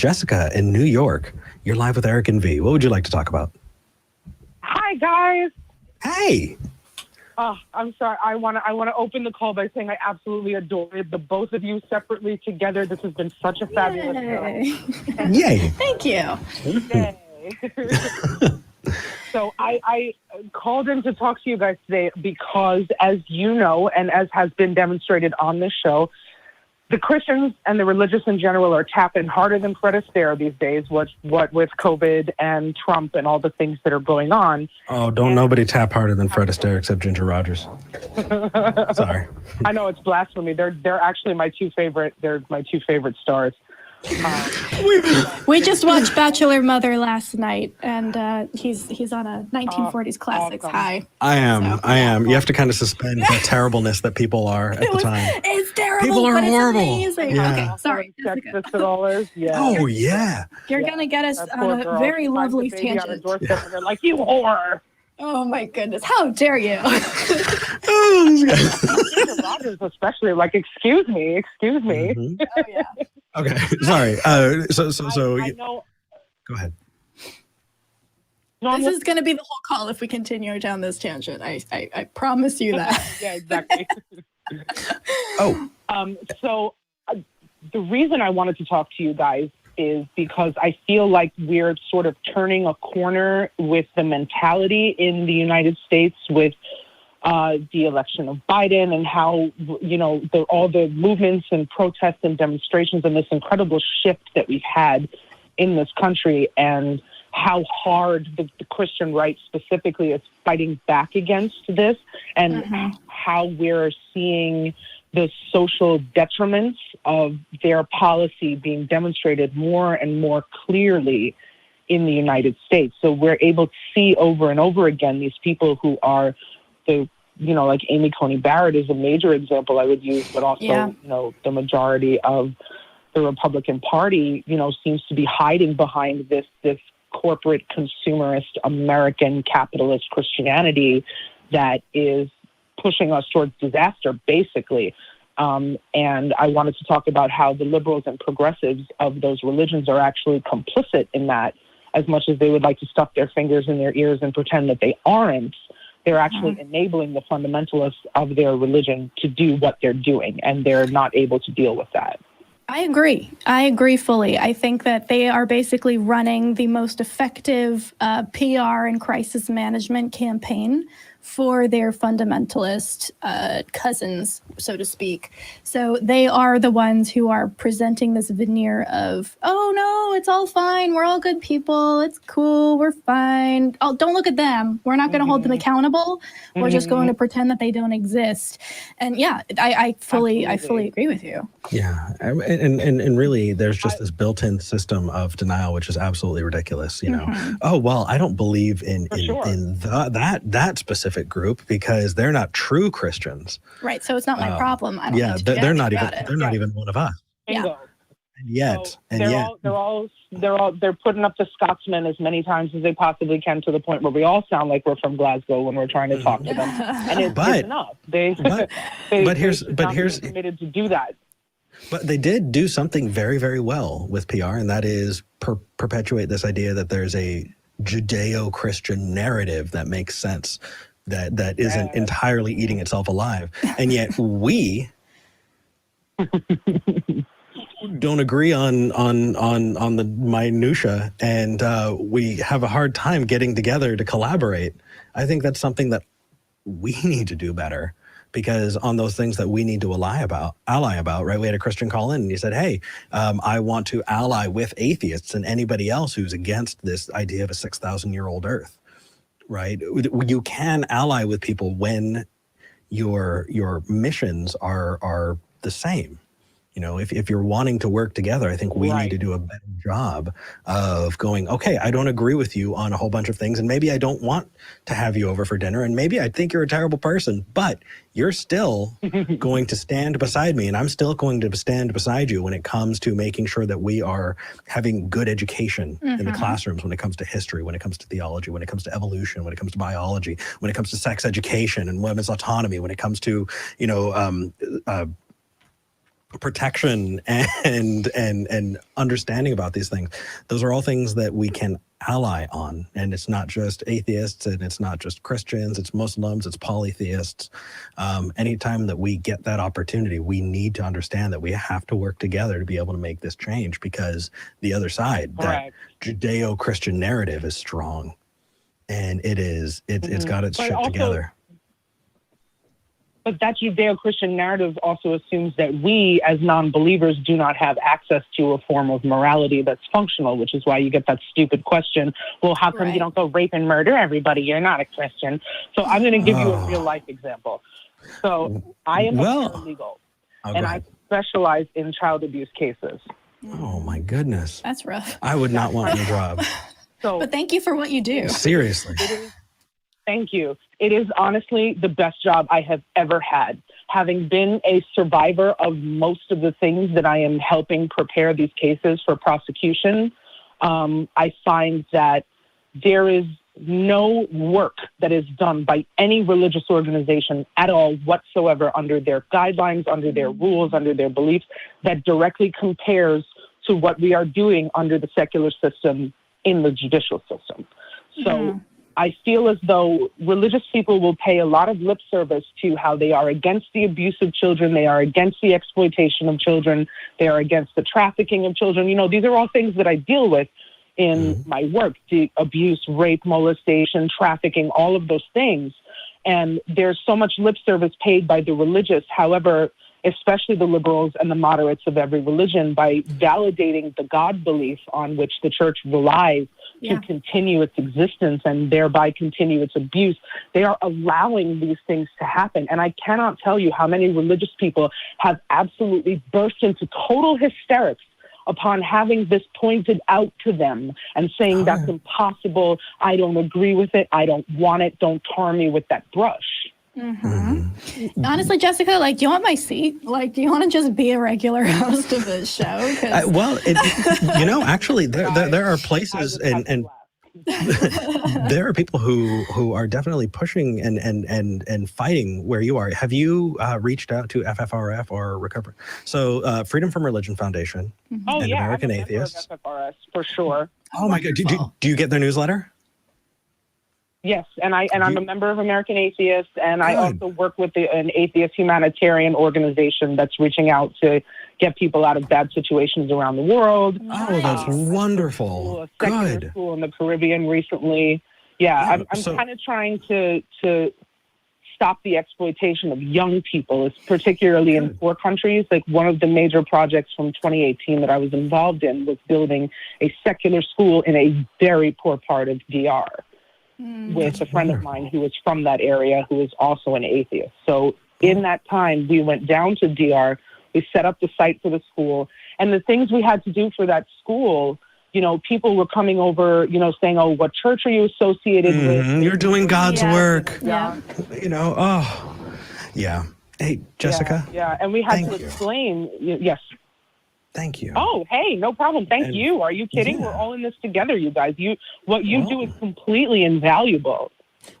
Jessica in New York. You're live with Eric and V. What would you like to talk about? Hi, guys. Hey. Oh, I'm sorry. I want to open the call by saying I absolutely adore the both of you separately together. This has been such a fabulous show. Yay. Thank you. Yay. So I called in to talk to you guys today because, as you know, and as has been demonstrated on this show, the Christians and the religious in general are tapping harder than Fred Astaire these days, what with COVID and Trump and all the things that are going on. Oh, don't nobody tap harder than Fred Astaire except Ginger Rogers. Sorry. I know it's blasphemy. They're actually my two favorite. They're my two favorite stars. We just watched Bachelor Mother last night, and he's on a 1940s classics high. I am. You have to kind of suspend the terribleness that people are at the time. It's terrible. People are but horrible. It's amazing. Yeah. Okay, sorry. Sexist it all is. Yeah. Oh yeah. You're gonna get us on a very lovely tangent. And they're like, you whore. Oh my goodness! How dare you? Rogers especially, like, excuse me. Mm-hmm. Oh yeah. Okay, sorry. So I know. Go ahead. No, This is going to be the whole call if we continue down this tangent. I promise you that. Yeah, exactly. Oh. The reason I wanted to talk to you guys is because I feel like we're sort of turning a corner with the mentality in the United States with the election of Biden and how, you know, all the movements and protests and demonstrations and this incredible shift that we've had in this country and how hard the Christian right specifically is fighting back against this and how we're seeing the social detriments of their policy being demonstrated more and more clearly in the United States. So we're able to see over and over again these people who are like Amy Coney Barrett is a major example I would use, but also, the majority of the Republican Party, seems to be hiding behind this corporate consumerist American capitalist Christianity that is pushing us towards disaster, basically. And I wanted to talk about how the liberals and progressives of those religions are actually complicit in that, as much as they would like to stuff their fingers in their ears and pretend that they aren't. They're actually enabling the fundamentalists of their religion to do what they're doing, and they're not able to deal with that. I agree fully. I think that they are basically running the most effective PR and crisis management campaign for their fundamentalist cousins, so to speak. So they are the ones who are presenting this veneer of, oh no, it's all fine. We're all good people. It's cool. We're fine. Oh, don't look at them. We're not going to hold them accountable. We're just going to pretend that they don't exist. And yeah, I fully agree with you. Yeah, and really, there's just this built-in system of denial, which is absolutely ridiculous. Oh well, I don't believe in that specific group because they're not true Christians. Right. So it's not my problem. I don't need to they're not about even one of us. Bingo. Yeah. They're putting up the Scotsman as many times as they possibly can to the point where we all sound like we're from Glasgow when we're trying to talk to them, and it's enough. But here's committed to do that. But they did do something very, very well with PR, and that is perpetuate this idea that there's a Judeo-Christian narrative that makes sense, that isn't entirely eating itself alive, and yet we don't agree on the minutia, and we have a hard time getting together to collaborate. I think that's something that we need to do better, because on those things that we need to ally about, right? We had a Christian call in and he said, hey, I want to ally with atheists and anybody else who's against this idea of a 6,000-year-old earth, right? You can ally with people when your missions are the same. If you're wanting to work together, I think we need to do a better job of going, okay, I don't agree with you on a whole bunch of things, and maybe I don't want to have you over for dinner, and maybe I think you're a terrible person, but you're still going to stand beside me, and I'm still going to stand beside you when it comes to making sure that we are having good education in the classrooms, when it comes to history, when it comes to theology, when it comes to evolution, when it comes to biology, when it comes to sex education and women's autonomy, when it comes to, protection and understanding about these things. Those are all things that we can ally on. And it's not just atheists, and it's not just Christians, it's Muslims, it's polytheists. Anytime that we get that opportunity, we need to understand that we have to work together to be able to make this change, because the other side, that Judeo-Christian narrative, is strong. And it's got its shit together. But that Judeo-Christian narrative also assumes that we, as non-believers, do not have access to a form of morality that's functional, which is why you get that stupid question, well, how come you don't go rape and murder everybody? You're not a Christian. So I'm going to give you a real-life example. So I am a paralegal, and I specialize in child abuse cases. Oh, my goodness. That's rough. I would not want your job. But thank you for what you do. Seriously. Thank you. It is honestly the best job I have ever had. Having been a survivor of most of the things that I am helping prepare these cases for prosecution, I find that there is no work that is done by any religious organization at all whatsoever under their guidelines, under their rules, under their beliefs, that directly compares to what we are doing under the secular system in the judicial system. So I feel as though religious people will pay a lot of lip service to how they are against the abuse of children, they are against the exploitation of children, they are against the trafficking of children. You know, these are all things that I deal with in my work, the abuse, rape, molestation, trafficking, all of those things. And there's so much lip service paid by the religious. However, especially the liberals and the moderates of every religion, by validating the God belief on which the church relies to continue its existence and thereby continue its abuse, they are allowing these things to happen. And I cannot tell you how many religious people have absolutely burst into total hysterics upon having this pointed out to them and saying that's impossible, I don't agree with it, I don't want it, don't tar me with that brush. Honestly, Jessica, like, do you want my seat? Like, do you want to just be a regular host of this show? Actually, there are places and there are people who are definitely pushing and fighting where you are. Have you reached out to FFRF or Recover? So Freedom from Religion Foundation and American Atheists. FFRS for sure. Oh my God! Do you get their newsletter? Yes, and I'm a member of American Atheists, and I also work with an atheist humanitarian organization that's reaching out to get people out of bad situations around the world. Oh, that's wonderful. A secular school in the Caribbean recently. I'm kind of trying to stop the exploitation of young people, particularly in poor countries. Like, one of the major projects from 2018 that I was involved in was building a secular school in a very poor part of DR. With a friend of mine who was from that area, who is also an atheist. So in that time, we went down to DR, we set up the site for the school, and the things we had to do for that school, you know, people were coming over, you know, saying, oh, what church are you associated with? You're doing God's work. Yeah. You know, Hey, Jessica. Yeah, and we had to explain, yes. Thank you. Oh, hey, no problem. Thank you. Are you kidding? We're all in this together, you guys. What you do is completely invaluable.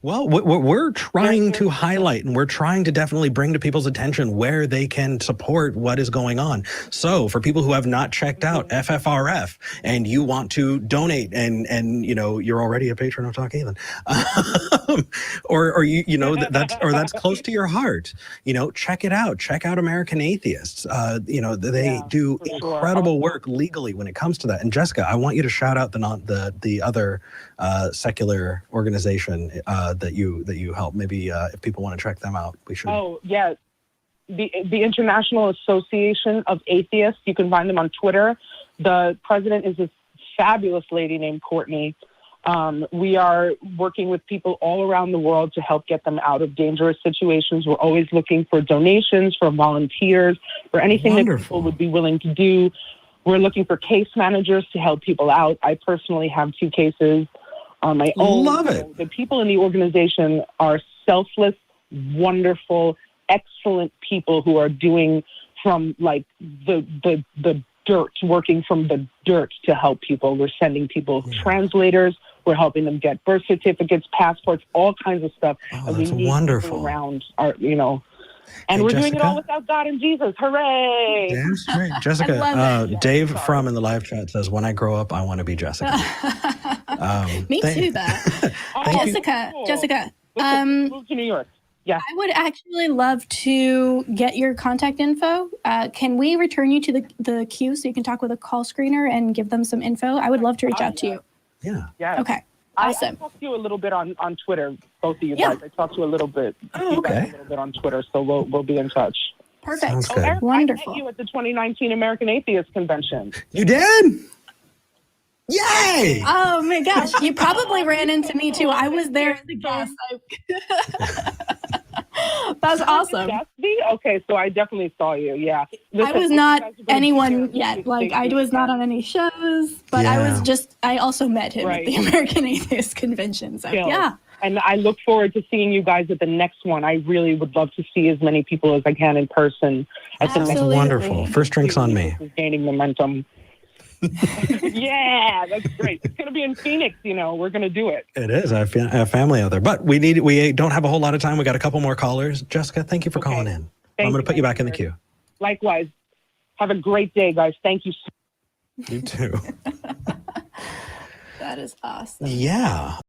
Well, we're trying to highlight, and we're trying to definitely bring to people's attention where they can support what is going on. So for people who have not checked out FFRF and you want to donate, and you know, you're already a patron of Talk Heathen, or you know, that's close to your heart, you know, check it out. Check out American Atheists. You know, they do incredible work legally when it comes to that. And Jessica, I want you to shout out the other secular organization that you help. Maybe if people want to check them out, we should. Oh, yeah. The International Association of Atheists. You can find them on Twitter. The president is a fabulous lady named Courtney. We are working with people all around the world to help get them out of dangerous situations. We're always looking for donations, for volunteers, for anything that people would be willing to do. We're looking for case managers to help people out. I personally have 2 cases on my own. Love it. The people in the organization are selfless, wonderful, excellent people who are doing from like the dirt, working from the dirt to help people. We're sending people translators. We're helping them get birth certificates, passports, all kinds of stuff. Oh, and that's we need wonderful. people around our, you know, And Hey, we're doing it all Jessica? without God and Jesus. Hooray! That's right. Jessica, love it. Dave Sorry. from in the live chat says, when I grow up, I want to be Jessica. Me too, that. Thank you. Jessica, cool. Jessica, Let's move to New York. Yeah. I would actually love to get your contact info. Can we return you to the queue so you can talk with a call screener and give them some info? I would love to reach out to you. Yeah. Yeah. Okay, I awesome. talked to you a little bit on Twitter, both of you Yeah. guys. I talked to you a little bit. Oh, You guys okay. a little bit on Twitter, so we'll be in touch. Perfect. Sounds good. Eric, I Wonderful. met you at the 2019 American Atheist Convention. You did? Yay! Oh my gosh, you probably ran into me too. I was there as a guest. That's awesome. Gatsby? Okay, so I definitely saw you. Yeah. I Listen, was you not guys are gonna be anyone here. yet. Like I was not on any shows, but Yeah. I also met him at the Right. American Atheist Convention. So Chill. yeah. And I look forward to seeing you guys at the next one. I really would love to see as many people as I can in person at the next That's Absolutely. wonderful. First drinks on me. This is gaining momentum. Yeah, that's great. It's going to be in Phoenix, we're going to do it. It is. I have family out there, but we don't have a whole lot of time. We got a couple more callers. Jessica, thank you for calling in. I'm going to put you back in the queue. Likewise. Have a great day, guys. Thank you so You too. That is awesome. Yeah.